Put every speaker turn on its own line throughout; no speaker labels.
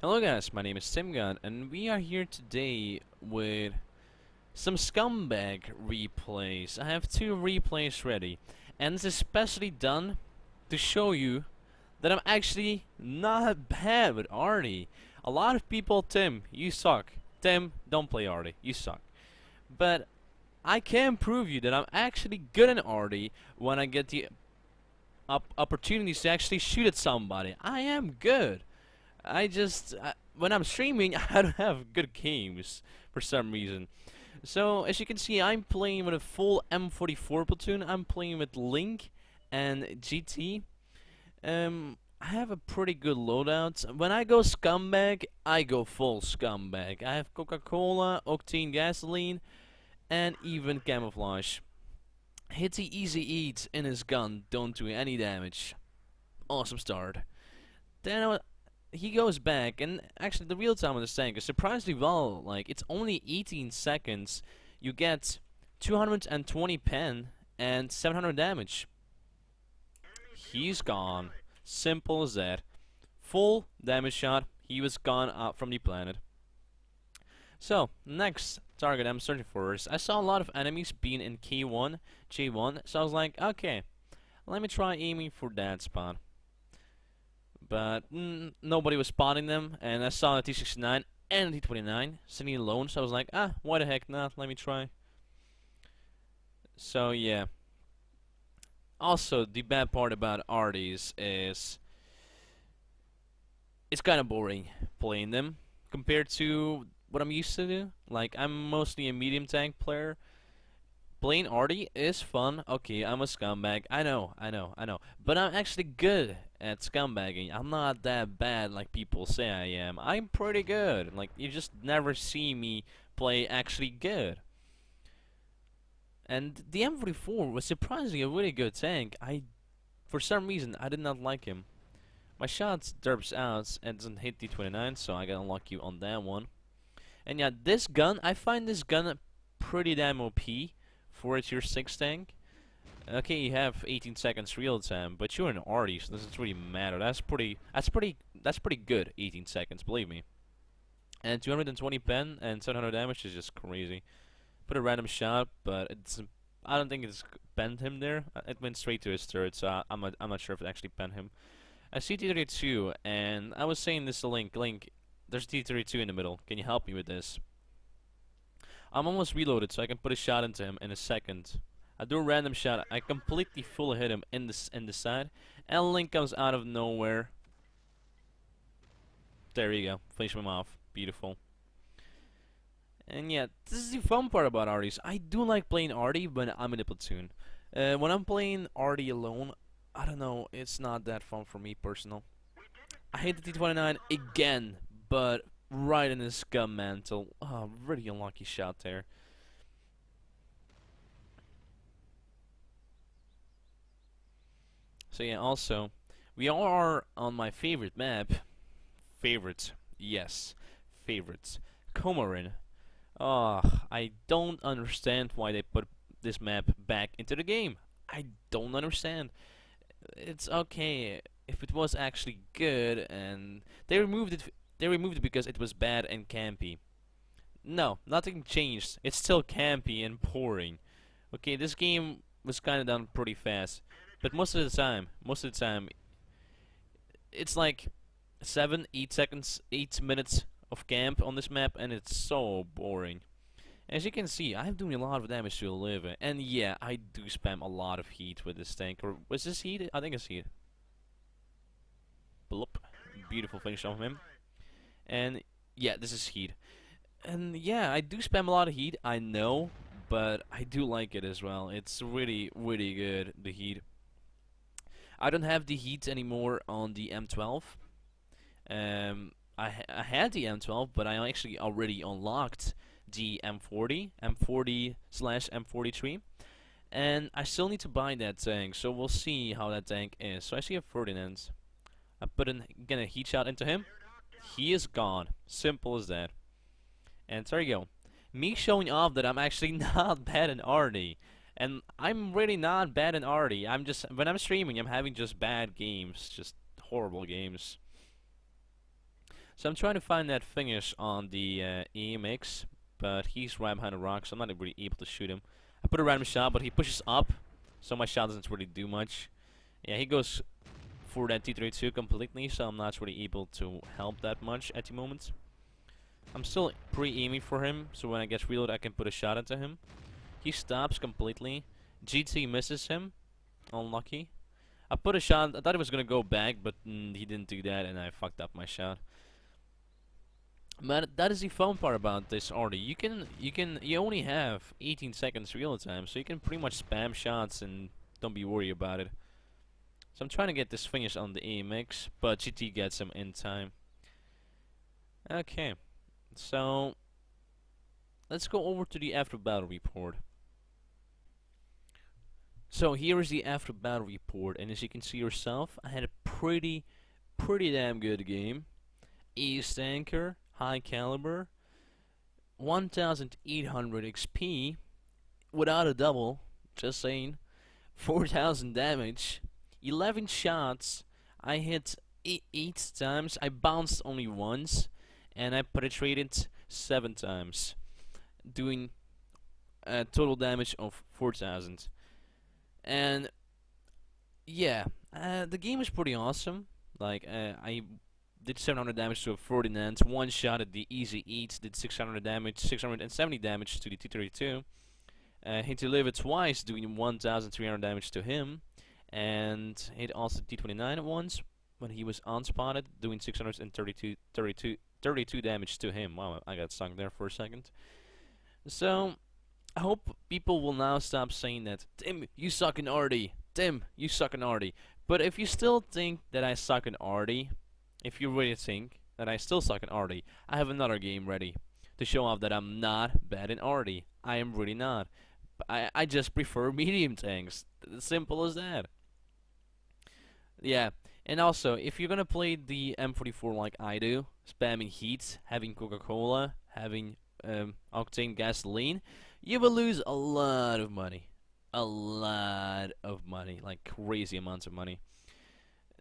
Hello guys, my name is TimGot and we are here today with some Scumbag replays. I have two replays ready, and it's especially done to show you that I'm actually not bad with Artie. A lot of people, Tim, you suck. Tim, don't play Artie, you suck. But I can prove you that I'm actually good in Artie when I get the opportunities to actually shoot at somebody. I am good. When I'm streaming, I don't have good games for some reason. So, as you can see, I'm playing with a full M44 platoon. I'm playing with Link and GT. I have a pretty good loadout. When I go Scumbag, I go full Scumbag. I have Coca-Cola, Octane Gasoline, and even Camouflage. Hit the easy eats in his gun, don't do any damage. Awesome start. Then he goes back, and actually the real time on this tank is surprisingly well. Like, it's only 18 seconds. You get 220 pen and 700 damage. He's gone. Simple as that. Full damage shot. He was gone out from the planet. So, next target I'm searching for is, I saw a lot of enemies being in K1, J1, so I was like, okay, let me try aiming for that spot. But nobody was spotting them, and I saw a T69 and a T29 sitting alone, so I was like, why the heck not, let me try. So yeah. Also, the bad part about Arties is it's kind of boring playing them compared to what I'm used to do. Like, I'm mostly a medium tank player. Playing Artie is fun. Okay, I'm a scumbag. I know. But I'm actually good at scumbagging. I'm not that bad like people say I am. I'm pretty good. Like, you just never see me play actually good. And the M44 was surprisingly a really good tank. For some reason, I did not like him. My shots derps out and doesn't hit D29, so I got unlucky on that one. And yeah, this gun, I find this gun pretty damn OP for a tier 6 tank. Okay, you have 18 seconds real time, but you're an Artie, so doesn't really matter. That's pretty good, 18 seconds, believe me. And 220 pen and 700 damage is just crazy. Put a random shot, but I don't think it's penned him there. It went straight to his turret, so I'm not sure if it actually penned him. I see T32, and I was saying this to Link. Link, there's T32 in the middle. Can you help me with this? I'm almost reloaded, so I can put a shot into him in a second. I do a random shot. I completely full hit him in the side, and Link comes out of nowhere. There you go. Finish him off. Beautiful. And yeah, this is the fun part about Arties. I do like playing Artie when I'm in a platoon. When I'm playing Artie alone, I don't know. It's not that fun for me, personal. I hit the T29 again, but right in his gun mantle. Oh, really unlucky shot there. So yeah, also, we are on my favorite map. Favorite, yes, favorites. Comorin. I don't understand why they put this map back into the game. I don't understand. It's okay if it was actually good, and they removed it. They removed it because it was bad and campy. No, nothing changed. It's still campy and boring. Okay, this game was kind of done pretty fast, but most of the time, it's like 8 minutes of camp on this map, and it's so boring. As you can see, I'm doing a lot of damage to a liver, and yeah, I do spam a lot of heat with this tank. Or was this heat? I think it's heat. Bloop. Beautiful finish of him. And yeah, this is heat. And yeah, I do spam a lot of heat, I know, but I do like it as well. It's really, really good, the heat. I don't have the heat anymore on the M12. I had the M12, but I actually already unlocked the M40/M43, and I still need to buy that tank, so we'll see how that tank is. So I see a Ferdinand. I get a heat shot into him. He is gone. Simple as that. And there you go. Me showing off that I'm actually not bad in Artie. And I'm really not bad in Artie. When I'm streaming, I'm having just bad games. Just horrible games. So I'm trying to find that finish on the EMX, but he's right behind a rock, so I'm not really able to shoot him. I put a random shot, but he pushes up, so my shot doesn't really do much. Yeah, he goes for that T-32 completely, so I'm not really able to help that much at the moment. I'm still pre-aiming for him, so when I get reload I can put a shot into him. He stops completely. GT misses him. Unlucky. I put a shot, I thought it was gonna go back, but he didn't do that and I fucked up my shot. But that is the fun part about this already. You only have 18 seconds real time, so you can pretty much spam shots and don't be worried about it. So I'm trying to get this finish on the AMX, but GT gets him in time. Okay, so let's go over to the after battle report. So here is the after battle report, and as you can see yourself, I had a pretty damn good game. Ace tanker, high caliber, 1,800 XP, without a double, just saying, 4,000 damage, 11 shots, I hit 8 times, I bounced only once, and I penetrated 7 times, doing a total damage of 4,000. And yeah, the game is pretty awesome. Like, I did 700 damage to a Ferdinand, one shot at the easy eats, did 600 damage, 670 damage to the T-32. Hit to live it twice, doing 1,300 damage to him, and hit also T-29 once when he was unspotted, doing 632 damage to him. Wow, I got sunk there for a second. So I hope people will now stop saying that, Tim, you suck in RD. Tim, you suck in RD. But if you still think that I suck in RD, if you really think that I still suck in RD, I have another game ready to show off that I'm not bad in RD. I am really not. I just prefer medium tanks. Simple as that. Yeah, and also, if you're gonna play the M44 like I do, spamming heat, having Coca-Cola, having octane gasoline, you will lose a lot of money. A lot of money, like crazy amounts of money.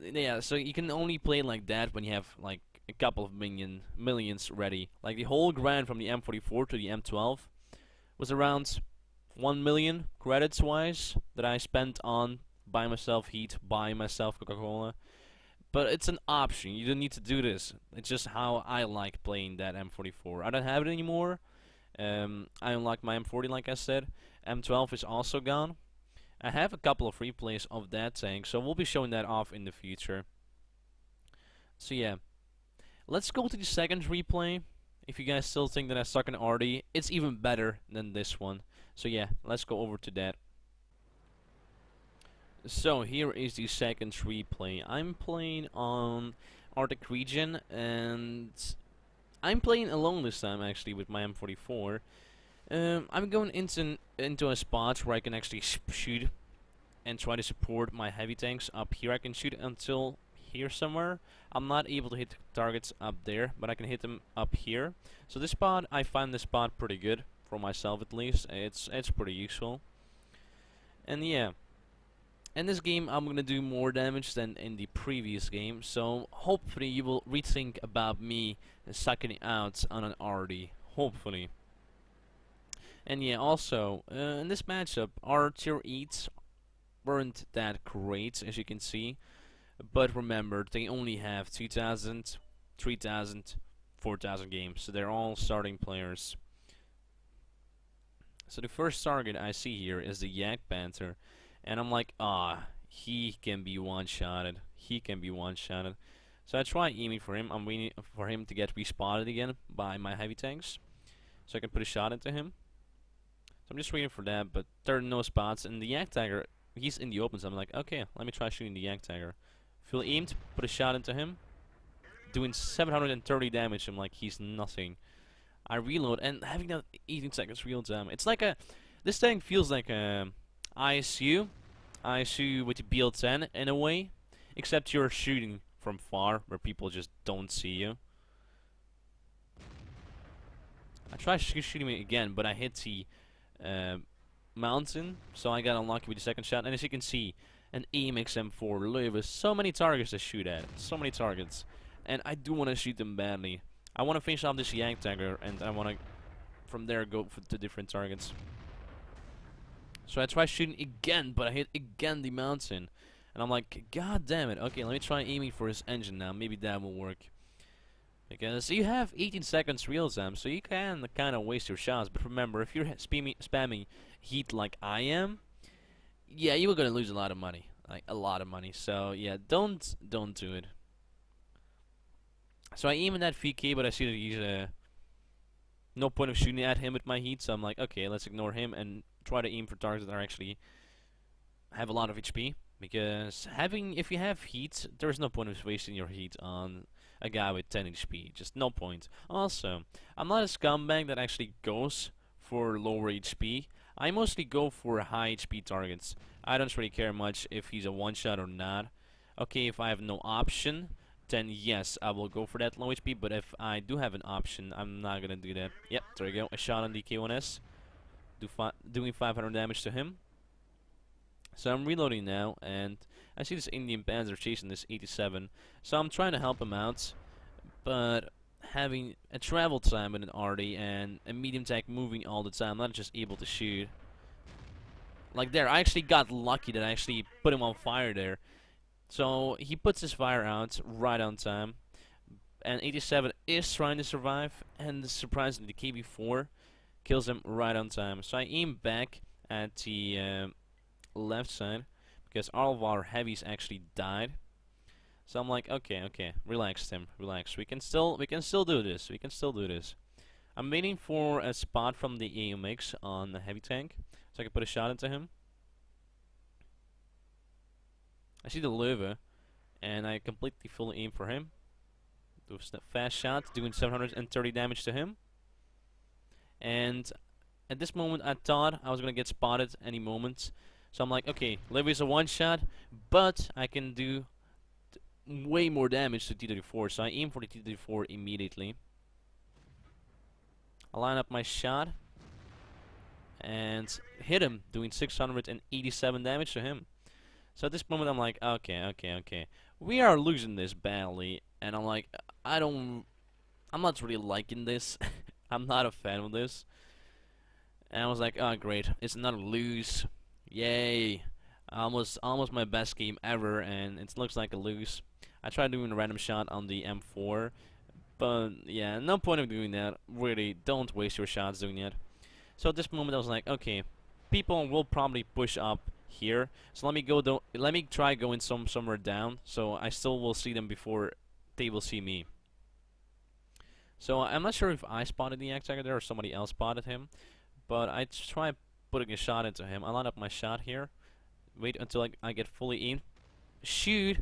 Yeah, so you can only play like that when you have like a couple of millions ready. Like the whole grind from the M44 to the M12 was around 1 million credits wise that I spent on buying myself heat, buying myself Coca-Cola. But it's an option. You don't need to do this. It's just how I like playing that M44. I don't have it anymore. I unlocked my M40 like I said. M12 is also gone. I have a couple of replays of that tank, so we'll be showing that off in the future. So yeah, let's go to the second replay. If you guys still think that I suck in RD, it's even better than this one. So yeah, let's go over to that. So here is the second replay. I'm playing on Arctic region, and I'm playing alone this time actually with my M44. I'm going into a spot where I can actually shoot and try to support my heavy tanks up here. I can shoot until here somewhere. I'm not able to hit targets up there, but I can hit them up here. So this spot, I find this spot pretty good for myself at least. It's pretty useful. And yeah, in this game I'm gonna do more damage than in the previous game. So hopefully you will rethink about me sucking out on an RD. Hopefully. And yeah, also, in this matchup, our tier 8s weren't that great, as you can see. But remember, they only have 2,000, 3,000, 4,000 games. So they're all starting players. So the first target I see here is the Yak Panther. And I'm like, he can be one-shotted. He can be one-shotted. So I try aiming for him. I'm waiting for him to get respotted again by my heavy tanks, so I can put a shot into him. So I'm just waiting for that, but there are no spots. And the Yak Tiger, he's in the open, so I'm like, okay, let me try shooting the Yak Tiger. Feel aimed, put a shot into him, doing 730 damage. I'm like, he's nothing. I reload, and having that 18 seconds real time, it's like this thing feels like a ISU with the BL-10 in a way, except you're shooting from far, where people just don't see you. I tried shooting it again, but I hit the mountain, so I got unlucky with the second shot. And as you can see, an AMX M4 with so many targets to shoot at, so many targets. and I do want to shoot them badly. I want to finish off this Yak Tiger, and I want to, from there, go to different targets. So I try shooting again, but I hit again the mountain. And I'm like, god damn it. Okay, let me try aiming for his engine now. Maybe that will work. Because you have 18 seconds real time, so you can kind of waste your shots. But remember, if you're spamming heat like I am, yeah, you are gonna lose a lot of money. Like, a lot of money. So, yeah, don't do it. So I aim at that VK, but I see that he's no point of shooting at him with my heat, so I'm like, okay, let's ignore him and try to aim for targets that are actually have a lot of HP. Because if you have heat, there's no point of wasting your heat on a guy with 10 HP. Just no point. Also, I'm not a scumbag that actually goes for lower HP. I mostly go for high HP targets. I don't really care much if he's a one-shot or not. Okay, if I have no option, then yes, I will go for that low HP, but if I do have an option, I'm not gonna do that. Yep, there we go. A shot on the K1S, doing 500 damage to him. So I'm reloading now, and I see this Indian Panzer chasing this 87. So I'm trying to help him out, but having a travel time with an arty and a medium tank moving all the time, I'm not just able to shoot. Like there, I actually got lucky that I actually put him on fire there. So he puts his fire out right on time, and 87 is trying to survive, and surprisingly the KB4 kills him right on time. So I aim back at the left side because all of our heavies actually died. So I'm like, okay, relax, Tim, relax. We can still do this. We can still do this. I'm waiting for a spot from the AMX on the heavy tank, so I can put a shot into him. I see the Löwe, and I completely full aim for him. Do a fast shot, doing 730 damage to him. And at this moment, I thought I was gonna get spotted any moment. So I'm like, okay, Löwe is a one-shot, but I can do way more damage to T-34. So I aim for the T-34 immediately. I line up my shot and hit him, doing 687 damage to him. So at this moment, I'm like, okay. We are losing this badly, and I'm like, I'm not really liking this. I'm not a fan of this. And I was like, oh great, it's another lose. Yay. Almost my best game ever, and it looks like a lose. I tried doing a random shot on the M4, but yeah, no point of doing that. Really, don't waste your shots doing that. So at this moment, I was like, okay, people will probably push up here, so let me try going somewhere down, so I still will see them before they will see me. So I'm not sure if I spotted the X-Tiger there or somebody else spotted him, but I try putting a shot into him. I line up my shot here, wait until I get fully in, shoot,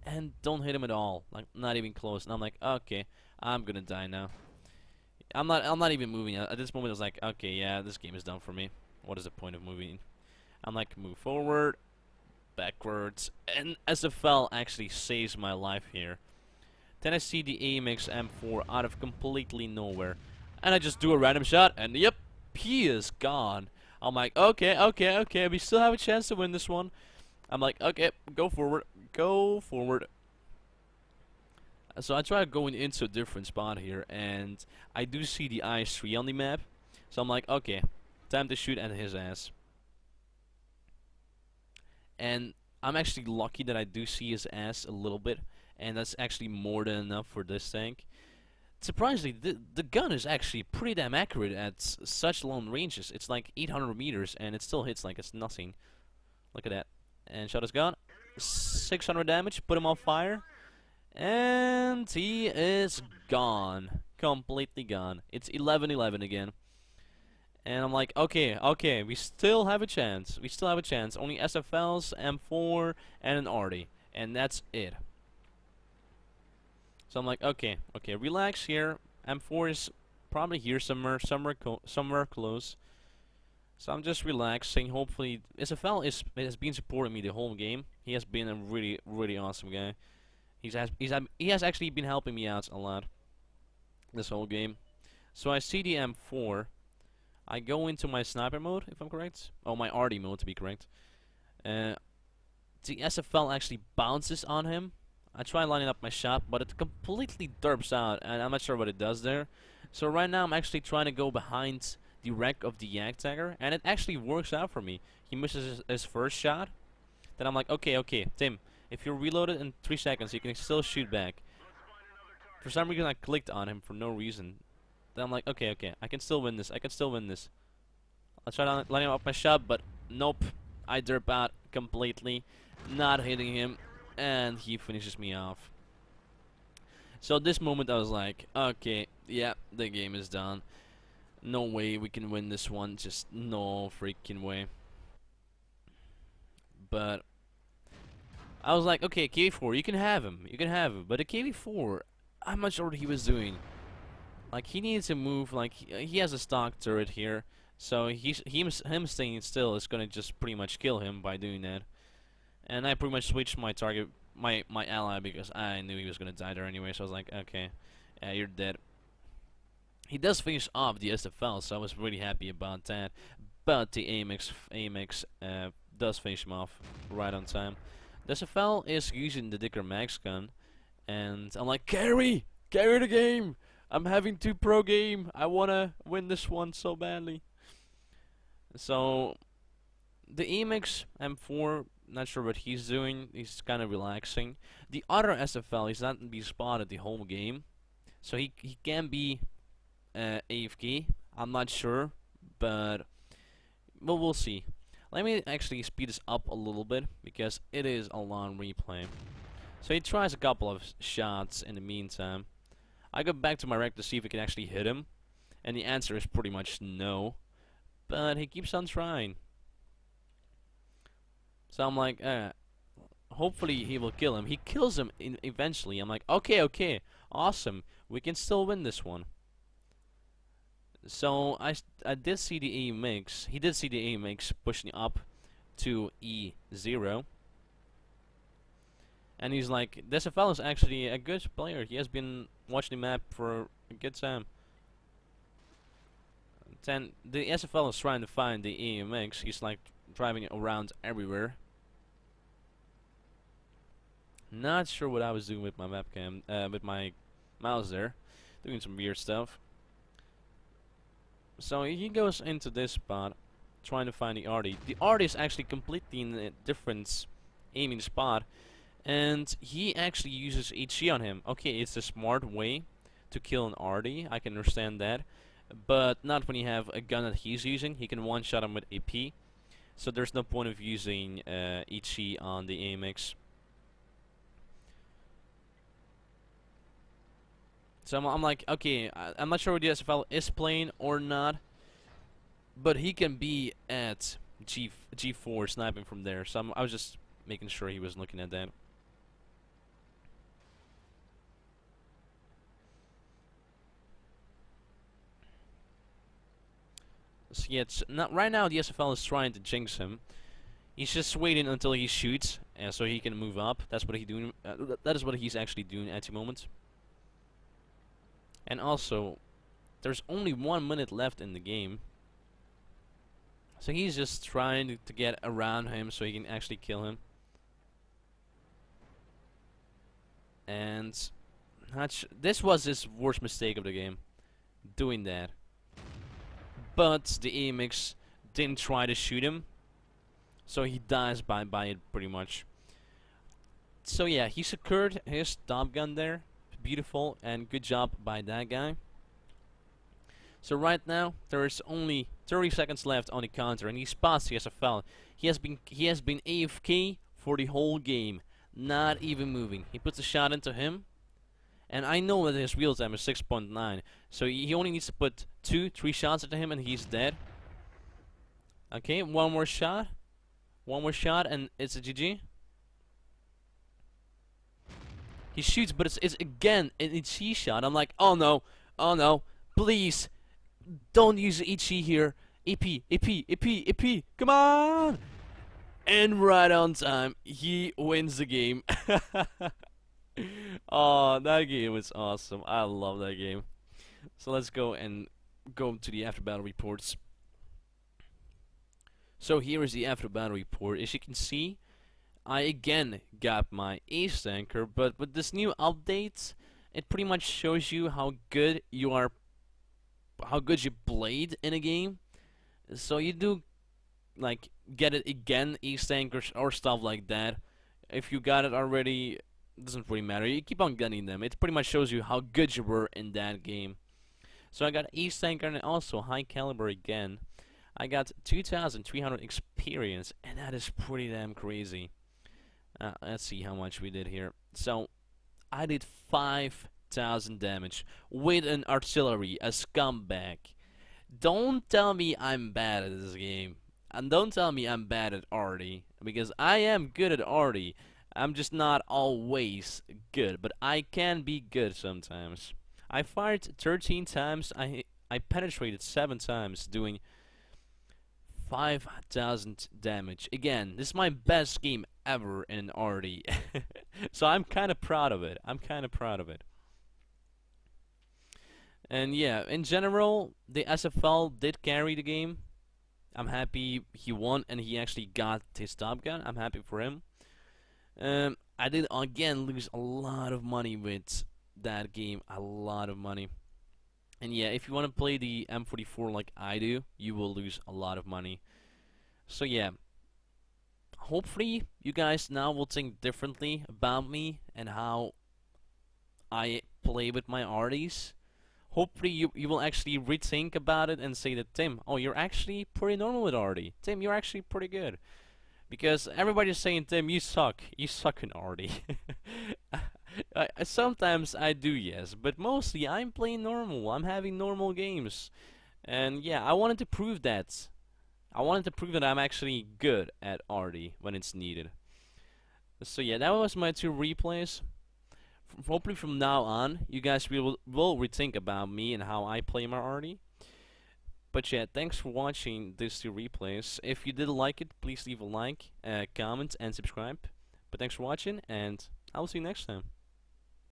and don't hit him at all, like not even close. And I'm like, okay, I'm gonna die now. I'm not even moving. At this moment I was like, okay, yeah, this game is done for me. What is the point of moving? I'm like, move forward, backwards, and SFL actually saves my life here. Then I see the AMX M4 out of completely nowhere, and I just do a random shot, and yep, he is gone. I'm like, okay, we still have a chance to win this one. I'm like, okay, go forward. So I try going into a different spot here, and I do see the IS-3 on the map. So I'm like, okay, time to shoot at his ass. And I'm actually lucky that I do see his ass a little bit, and that's actually more than enough for this tank. Surprisingly, the gun is actually pretty damn accurate at such long ranges. It's like 800 meters, and it still hits like it's nothing. Look at that. And shot is gone. 600 damage, put him on fire, and he is gone. Completely gone. It's 11-11 again. And I'm like, okay, we still have a chance. Only SFLs, M4, and an arty, and that's it. So I'm like, okay, relax here. M4 is probably here somewhere close. So I'm just relaxing. Hopefully, SFL has been supporting me the whole game. He has been a really awesome guy. He has actually been helping me out a lot this whole game. So I see the M4. I go into my sniper mode, if I'm correct. Oh, my arty mode, to be correct. The SFL actually bounces on him. I try lining up my shot, but it completely derps out, and I'm not sure what it does there. So right now I'm actually trying to go behind the wreck of the Yak Tagger, and it actually works out for me. He misses his first shot. Then I'm like, okay, Tim, if you're reloaded in 3 seconds, you can still shoot back. For some reason, I clicked on him for no reason. Then I'm like, okay, I can still win this. I try to line up my shot, but nope. I derp out completely, not hitting him, and he finishes me off. So at this moment, I was like, okay, yeah, the game is done. No way we can win this one. Just no freaking way. But I was like, okay, KV4, you can have him. But the KV4, I'm not sure what he was doing. Like, he needs to move. Like, he has a stock turret here, so him staying still is gonna just pretty much kill him by doing that. And I pretty much switched my target, my ally, because I knew he was gonna die there anyway. So I was like, okay, you're dead. He does finish off the SFL, so I was really happy about that. But the AMX does finish him off right on time. The SFL is using the Dicker Max gun, and I'm like, carry the game. I'm having 2 pro game. I wanna win this one so badly. So the AMX M4, not sure what he's doing. He's kind of relaxing. The other SFL, he's not be spotted the whole game, so he can be AFK. I'm not sure, but we'll see. Let me actually speed this up a little bit because it is a long replay. So he tries a couple of shots in the meantime. I go back to my rec to see if we can actually hit him, and the answer is pretty much no. But he keeps on trying. So I'm like, hopefully he will kill him. He kills him eventually. I'm like, okay, awesome. We can still win this one. So I did see the AMX. He did see the AMX pushing up to E0. And he's like, this fellow is actually a good player. He has been watching the map for a good time. Then the SFL is trying to find the AMX. He's like driving around everywhere. Not sure what I was doing with my webcam, with my mouse there. Doing some weird stuff. So he goes into this spot, trying to find the RD. The RD is actually completely in a different aiming spot, and he actually uses HE on him. Okay, it's a smart way to kill an RD, I can understand that, but not when you have a gun that he's using. He can one-shot him with AP, so there's no point of using HE on the AMX. So I'm like, okay, I'm not sure what the SFL is playing or not, but he can be at G4 sniping from there. So I was just making sure he was looking at that. So yeah, it's not right now. The SFL is trying to jinx him. He's just waiting until he shoots, so he can move up. That's what he's doing. That is what he's actually doing at the moment. And also, there's only 1 minute left in the game. So he's just trying to get around him so he can actually kill him. And this was his worst mistake of the game, doing that. But the AMX didn't try to shoot him, so he dies by it pretty much. So yeah, he secured his top gun there. Beautiful, and good job by that guy. So right now there is only 30 seconds left on the counter, and he spots the SFL. He has been AFK for the whole game, not even moving. He puts a shot into him, and I know that his wheel time is 6.9, so he only needs to put 2-3 shots into him, and he's dead. Okay, one more shot, and it's a GG. He shoots, but it's again an HE shot. I'm like, oh no, please, don't use HE here. AP, come on! And right on time, he wins the game. Oh, that game was awesome. I love that game. So let's go to the after battle reports. So here is the after battle report. As you can see, I again got my ace anchor, but with this new update, it pretty much shows you how good you are, how good you played in a game. So you do like get it again, ace anchors or stuff like that. If you got it already, it doesn't really matter. You keep on getting them. It pretty much shows you how good you were in that game. So I got ace anchor and also high caliber again. I got 2,300 experience, and that is pretty damn crazy. Let's see how much we did here. So I did 5,000 damage with an artillery, a scumbag. Don't tell me I'm bad at this game. And don't tell me I'm bad at arty, because I am good at arty. I'm just not always good, but I can be good sometimes. I fired 13 times, I penetrated 7 times, doing 5,000 damage. Again, this is my best game ever in arty. So I'm kind of proud of it. And yeah, in general, the SFL did carry the game. I'm happy he won and he actually got his Top Gun. I'm happy for him. I did again lose a lot of money with that game. A lot of money. And yeah, if you want to play the M44 like I do, you will lose a lot of money. So yeah, hopefully you guys now will think differently about me and how I play with my arties. Hopefully you will actually rethink about it and say that, Tim, oh, you're actually pretty normal with arty. Tim, you're actually pretty good. Because everybody's saying, Tim, you suck in arty. Sometimes I do, yes, but mostly I'm playing normal. I'm having normal games. And yeah, I wanted to prove that. I wanted to prove that I'm actually good at arty when it's needed. So yeah, that was my 2 replays. Hopefully from now on, you guys will rethink about me and how I play my arty. But yeah, thanks for watching these 2 replays. If you did like it, please leave a like, comment, and subscribe. But thanks for watching, and I'll see you next time.